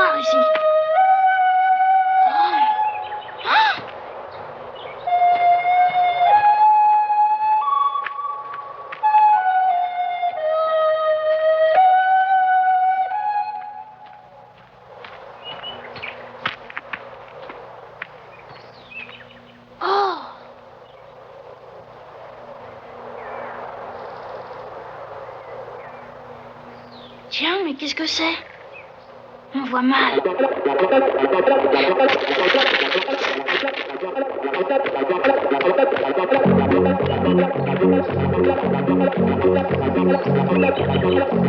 noir ici. Tiens, mais qu'est-ce que c'est? On voit mal.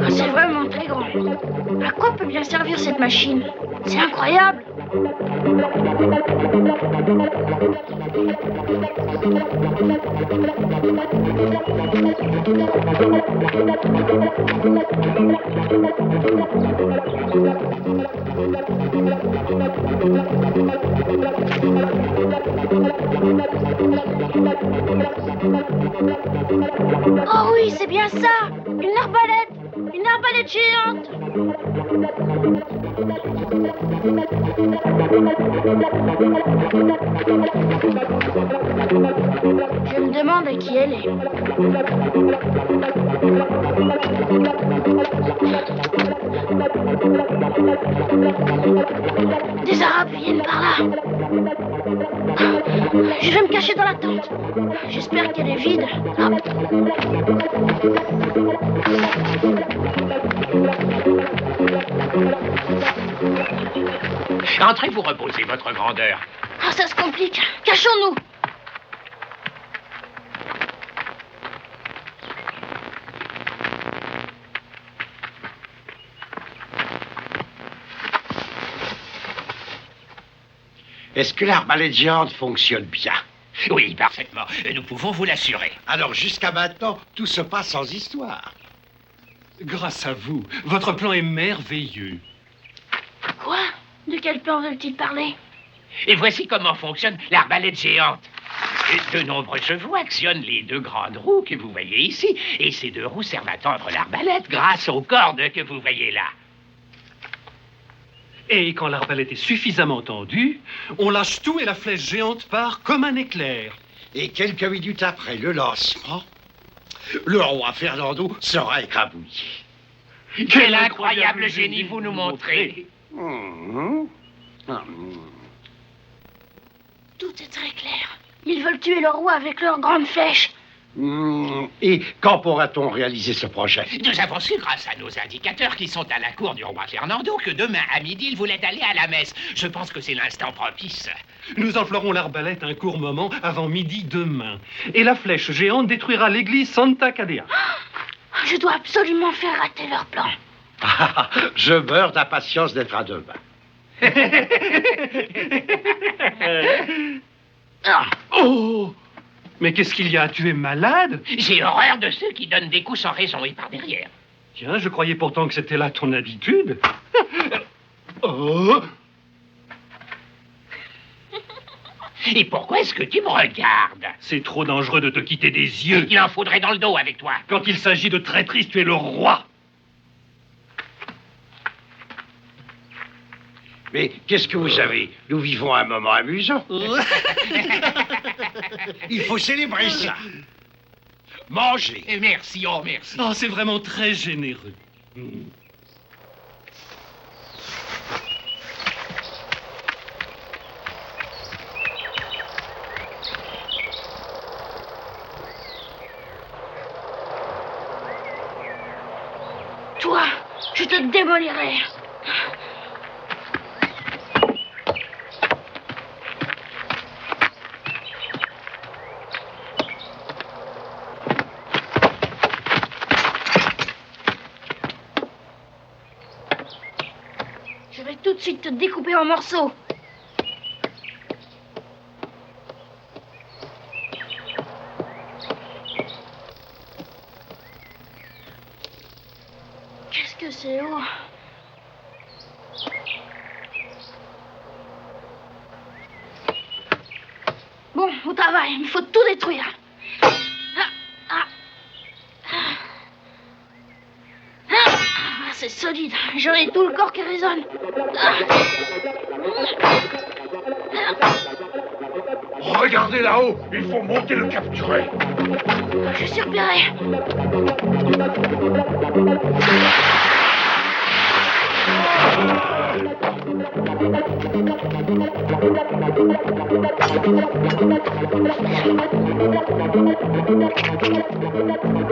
Ah, c'est vraiment très grand. À quoi peut bien servir cette machine? C'est incroyable. Oh oui, c'est bien ça! Une arbalète! Une arbalète géante! Je me demande à qui elle est. Des Arabes viennent par là. Je vais me cacher dans la tente. J'espère qu'elle est vide. Hop. Entrez vous reposer, votre grandeur. Ah, ça se complique. Cachons-nous. Est-ce que l'arbalète géante fonctionne bien? Oui, parfaitement. Nous pouvons vous l'assurer. Alors, jusqu'à maintenant, tout se passe sans histoire. Grâce à vous, votre plan est merveilleux. Quoi? De quel plan veulent-ils parler? Et voici comment fonctionne l'arbalète géante. De nombreux chevaux actionnent les deux grandes roues que vous voyez ici. Et ces deux roues servent à tendre l'arbalète grâce aux cordes que vous voyez là. Et quand l'arbalète est suffisamment tendue, on lâche tout et la flèche géante part comme un éclair. Et quelques minutes après le lancement, le roi Fernando sera écrabouillé. Quel incroyable génie vous nous montrez. Tout est très clair. Ils veulent tuer le roi avec leurs grandes flèches. Et quand pourra-t-on réaliser ce projet? Nous avons su, grâce à nos indicateurs qui sont à la cour du roi Fernando, que demain à midi, il voulait aller à la messe. Je pense que c'est l'instant propice. Nous emploierons l'arbalète un court moment avant midi demain. Et la flèche géante détruira l'église Santa Cadea. Je dois absolument faire rater leur plan. Je meurs d'impatience d'être à demain. Oh! Mais qu'est-ce qu'il y a? Tu es malade? J'ai horreur de ceux qui donnent des coups sans raison et par derrière. Tiens, je croyais pourtant que c'était là ton habitude. Oh! Et pourquoi est-ce que tu me regardes? C'est trop dangereux de te quitter des yeux. Il en faudrait dans le dos avec toi. Quand il s'agit de traîtrise, tu es le roi. Mais qu'est-ce que vous savez? Nous vivons un moment amusant. Il faut célébrer ça. Mangez. Merci, oh merci. Oh, c'est vraiment très généreux. Toi, je te démolirai. Je vais tout de suite te découper en morceaux. Qu'est-ce que c'est haut? Bon, au travail, il faut tout détruire. c'est solide. J'en ai tout le corps qui résonne. Regardez là-haut, il faut monter le capturer. Je suis repéré.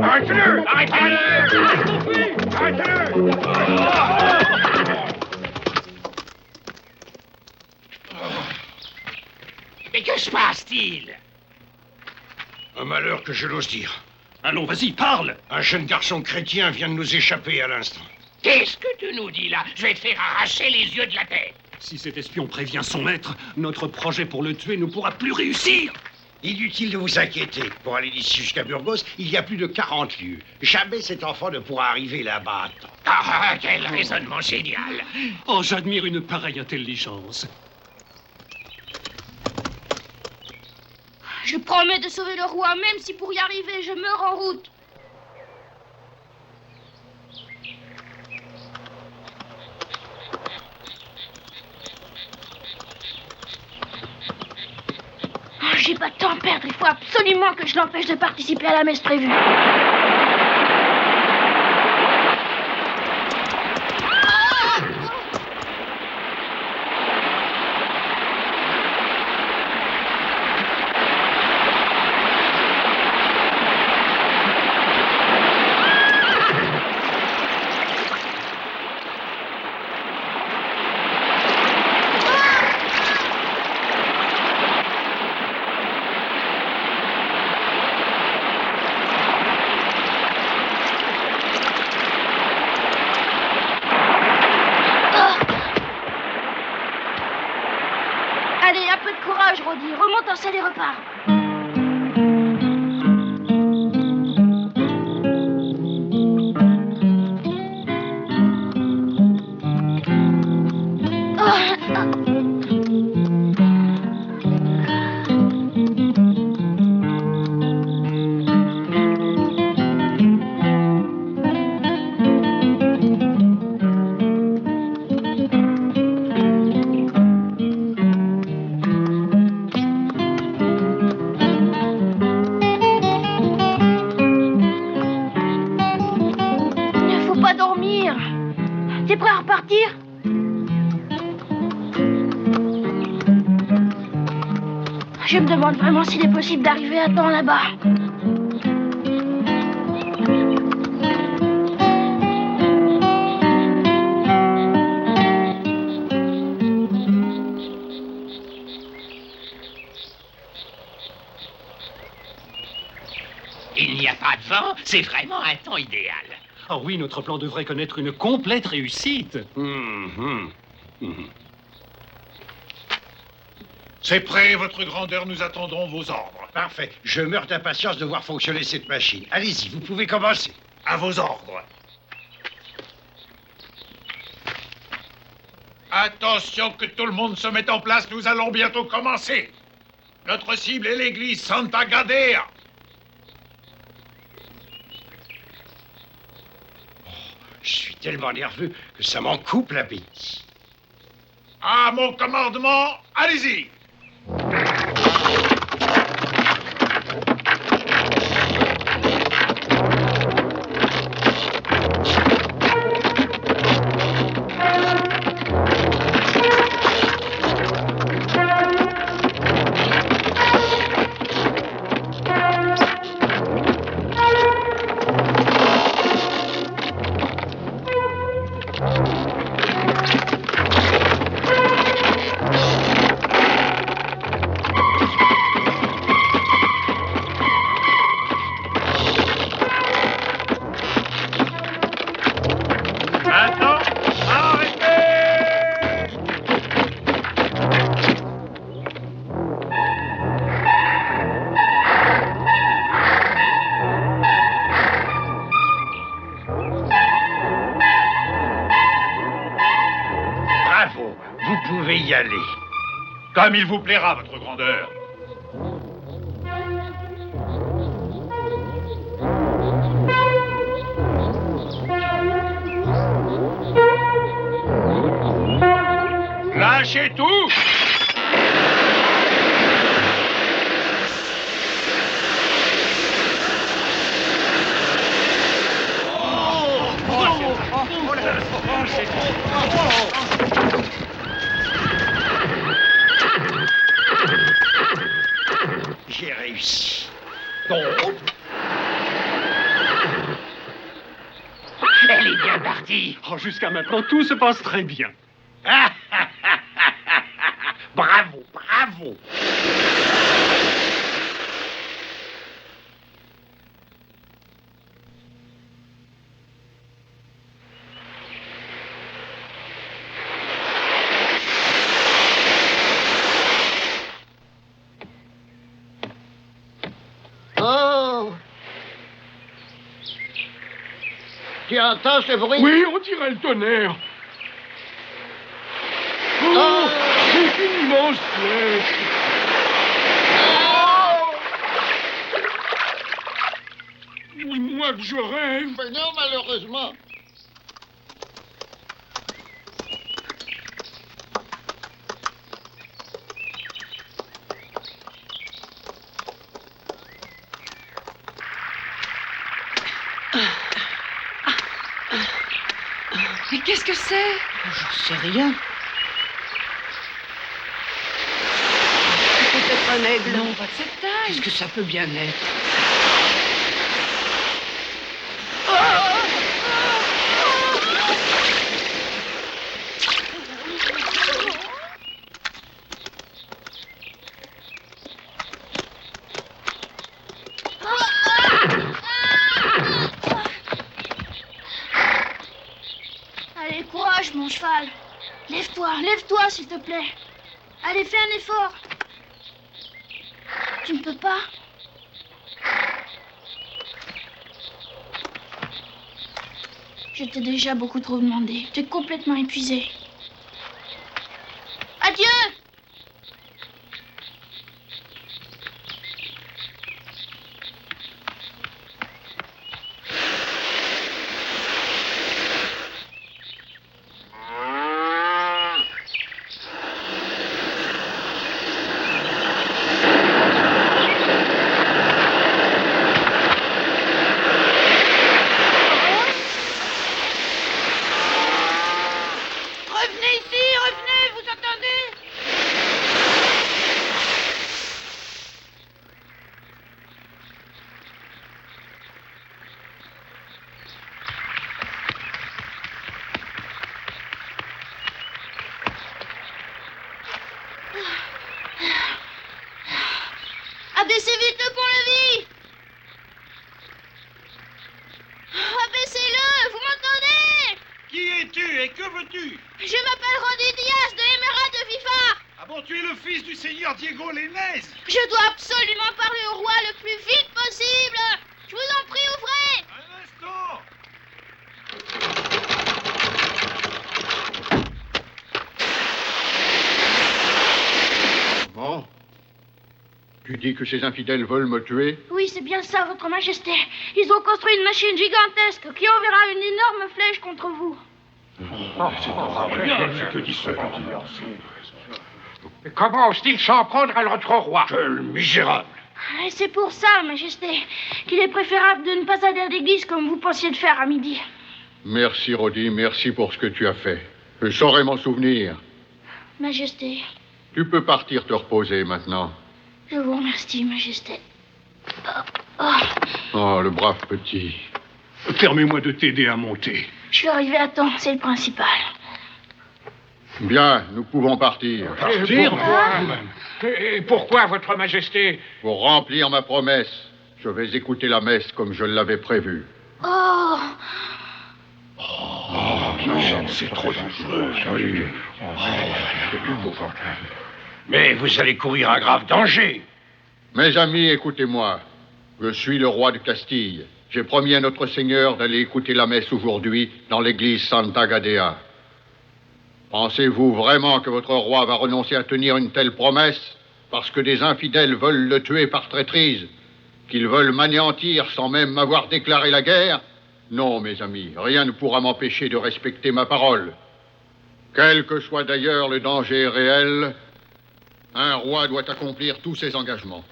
Arrêtez-le! Arrêtez-le! Arrêtez-le! Mais que se passe-t-il? Un malheur que je l'ose dire. Allons, vas-y, parle. Un jeune garçon chrétien vient de nous échapper à l'instant. Qu'est-ce que tu nous dis là? Je vais te faire arracher les yeux de la tête. Si cet espion prévient son maître, notre projet pour le tuer ne pourra plus réussir. Inutile de vous inquiéter. Pour aller d'ici jusqu'à Burgos, il y a plus de 40 lieues. Jamais cet enfant ne pourra arriver là-bas. Ah, quel raisonnement génial! Oh, j'admire une pareille intelligence. Je promets de sauver le roi, même si pour y arriver, je meurs en route. J'ai pas de temps à perdre. Il faut absolument que je l'empêche de participer à la messe prévue. Allez, un peu de courage, Roddy. Remonte en selle et repars. Pas dormir. T'es prêt à repartir? Je me demande vraiment s'il est possible d'arriver à temps là-bas. Il n'y a pas de vent, c'est vraiment un temps idéal. Ah oui, notre plan devrait connaître une complète réussite. C'est prêt, votre grandeur, nous attendons vos ordres. Parfait. Je meurs d'impatience de voir fonctionner cette machine. Allez-y, vous pouvez commencer. À vos ordres. Attention que tout le monde se mette en place, nous allons bientôt commencer. Notre cible est l'église Santa Gadea. Je suis tellement nerveux que ça m'en coupe l'appétit. À mon commandement, allez-y. Maintenant, arrêtez! Bravo, vous pouvez y aller. Comme il vous plaira, votre grandeur. lâchez tout! J'ai réussi. Elle est bien partie. Oh, jusqu'à maintenant, tout se passe très bien. Bravo, bravo. Oh! Tu entends ce bruit? Oui, on dirait le tonnerre. Oh, c'est une immense flèche. Oui, moi que je rêve. Mais non, malheureusement. Mais qu'est-ce que c'est? J'en sais rien. C'est peut-être un aigle. Non, pas de cette taille. Qu'est-ce que ça peut bien être? Allez, courage, mon cheval. Lève-toi, s'il te plaît. Allez, fais un effort. Tu ne peux pas? Je t'ai déjà beaucoup trop demandé. Tu es complètement épuisé. Adieu! Revenez ici, revenez, vous entendez? Abaissez vite le pont-levis! Abaissez-le! Vous m'entendez? Qui es-tu et que veux-tu? Je m'appelle Roddy Diaz de Émerald de Vifar. Ah bon, tu es le fils du seigneur Diego Lénez. Je dois absolument parler au roi le plus vite possible. Je vous en prie, ouvrez. Un instant. Bon. Tu dis que ces infidèles veulent me tuer? Oui, c'est bien ça, votre majesté. Ils ont construit une machine gigantesque qui enverra une énorme flèche contre vous. Mais comment osent-ils s'en prendre à notre roi? Quel misérable. Et c'est pour ça, majesté, qu'il est préférable de ne pas aller à l'église comme vous pensiez de faire à midi. Merci, Roddy, merci pour ce que tu as fait. Je saurai m'en souvenir. Majesté, Tu peux partir te reposer maintenant. je vous remercie, majesté. Oh, le brave petit. Permets-moi de t'aider à monter. Je suis arrivé à temps, c'est le principal. Bien, nous pouvons partir. Et pourquoi, votre majesté? Pour remplir ma promesse, je vais écouter la messe comme je l'avais prévu. Oh, C'est trop dangereux. Mais vous allez courir un grave danger. Mes amis, écoutez-moi. Je suis le roi de Castille. J'ai promis à notre Seigneur d'aller écouter la messe aujourd'hui dans l'église Santa Gadea. Pensez-vous vraiment que votre roi va renoncer à tenir une telle promesse parce que des infidèles veulent le tuer par traîtrise, qu'ils veulent m'anéantir sans même m'avoir déclaré la guerre? Non, mes amis, rien ne pourra m'empêcher de respecter ma parole. Quel que soit d'ailleurs le danger réel, un roi doit accomplir tous ses engagements.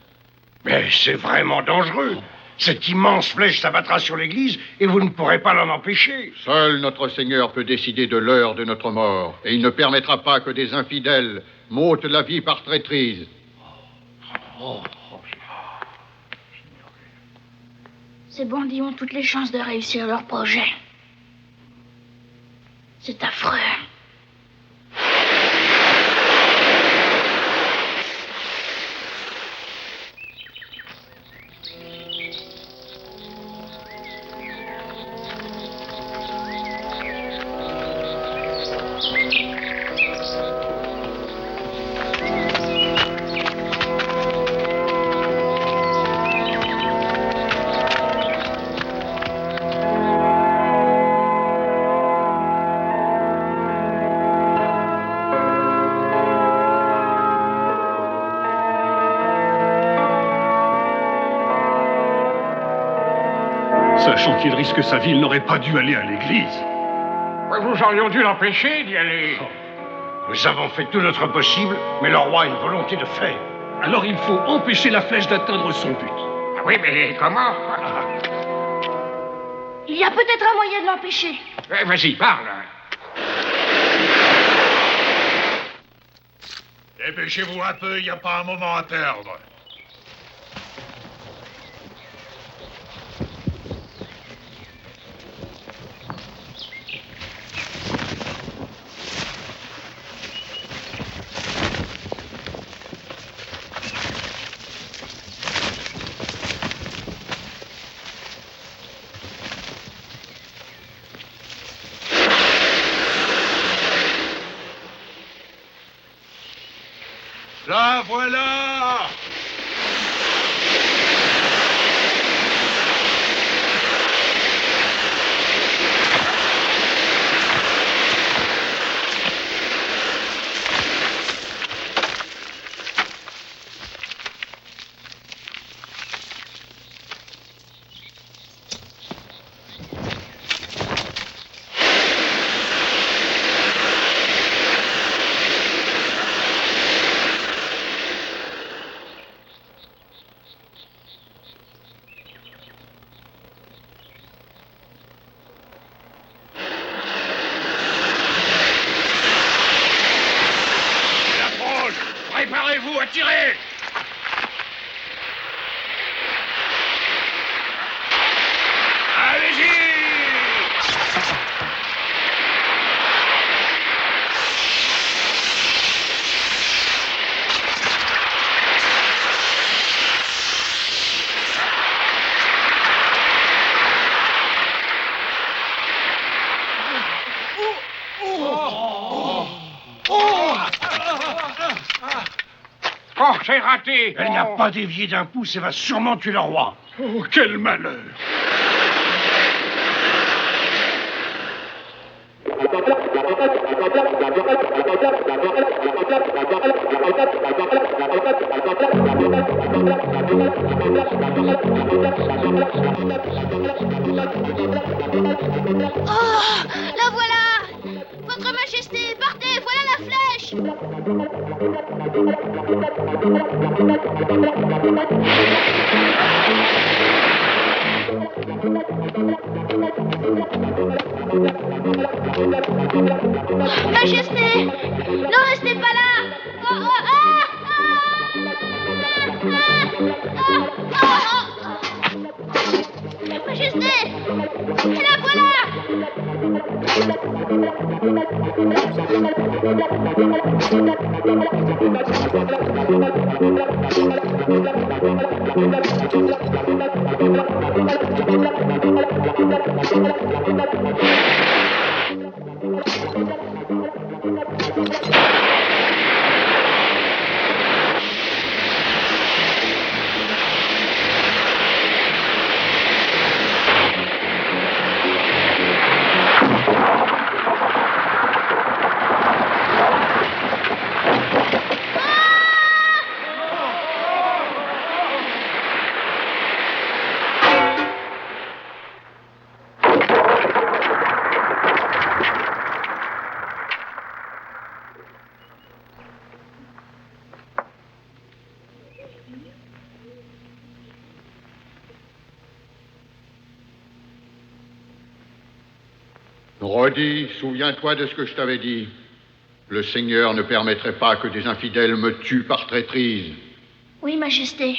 Mais c'est vraiment dangereux. Cette immense flèche s'abattra sur l'église et vous ne pourrez pas l'en empêcher. Seul notre Seigneur peut décider de l'heure de notre mort, et il ne permettra pas que des infidèles m'ôtent la vie par traîtrise. Ces bandits ont toutes les chances de réussir leur projet. C'est affreux. Sachant qu'il risque sa vie, il n'aurait pas dû aller à l'église. Nous aurions dû l'empêcher d'y aller. Nous avons fait tout notre possible, mais le roi a une volonté de fer. Alors il faut empêcher la flèche d'atteindre son but. Ah oui, mais comment? Il y a peut-être un moyen de l'empêcher. Vas-y, parle. Dépêchez-vous un peu, il n'y a pas un moment à perdre. La voilà! Préparez-vous à tirer! Allez-y! Oh, j'ai raté! Elle n'a pas dévié d'un pouce et va sûrement tuer le roi. Oh, quel malheur! Oh, la voilà! Votre Majesté, partez, voilà la flèche! Majesté, ne restez pas là! Oh, oh, ah, Majesté, la voilà! Roddy, souviens-toi de ce que je t'avais dit. Le Seigneur ne permettrait pas que des infidèles me tuent par traîtrise. Oui, Majesté.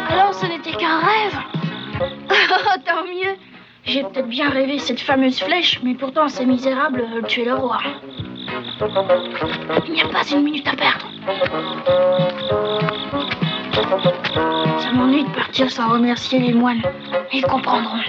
Alors, ce n'était qu'un rêve. Tant mieux. J'ai peut-être bien rêvé cette fameuse flèche, mais pourtant ces misérables veulent tuer le roi. Il n'y a pas une minute à perdre. Ça m'ennuie de partir sans remercier les moines. Ils comprendront.